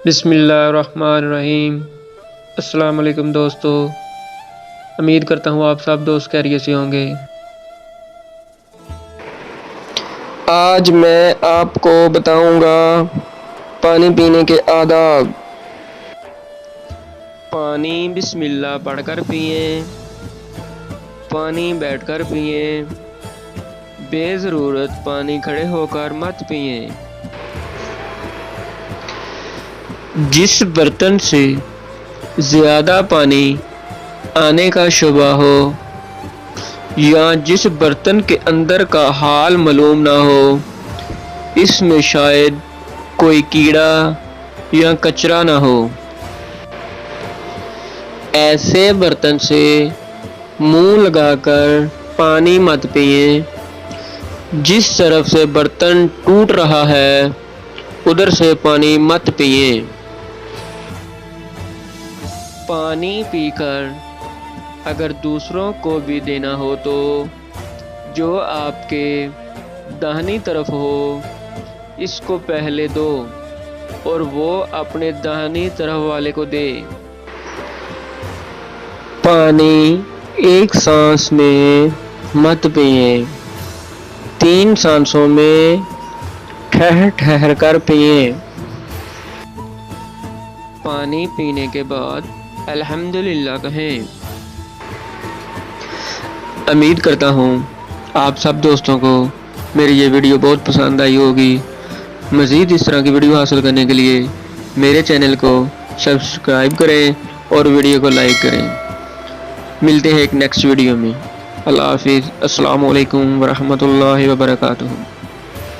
بسم اللہ الرحمن الرحیم۔ السلام علیکم دوستو، امید کرتا ہوں آپ سب دوست خیریت سے ہوں گے۔ آج میں آپ کو بتاؤں گا پانی پینے کے آداب۔ پانی بسم اللہ پڑھ کر پئیں، پانی بیٹھ کر پئیں، بے ضرورت پانی کھڑے ہو کر مت پئیں۔ جس برتن سے زیادہ پانی آنے کا شبہ ہو یا جس برتن کے اندر کا حال معلوم نہ ہو، اس میں شاید کوئی کیڑا یا کچرا نہ ہو، ایسے برتن سے منہ لگا کر پانی مت پئیں۔ جس طرف سے برتن ٹوٹ رہا ہے ادھر سے پانی مت پئیں۔ پانی پی کر اگر دوسروں کو بھی دینا ہو تو جو آپ کے داہنی طرف ہو اس کو پہلے دو اور وہ اپنے داہنی طرف والے کو دے۔ پانی ایک سانس میں مت پئیں، 3 سانسوں میں ٹھہر ٹھہر کر پئیں۔ پانی پینے کے بعد الحمدللہ کہیں۔ امید کرتا ہوں آپ سب دوستوں کو میری یہ ویڈیو بہت پسند آئی ہوگی۔ مزید اس طرح کی ویڈیو حاصل کرنے کے لیے میرے چینل کو سبسکرائب کریں اور ویڈیو کو لائک کریں۔ ملتے ہیں ایک نیکسٹ ویڈیو میں۔ اللہ حافظ۔ السلام علیکم ورحمۃ اللہ وبرکاتہ۔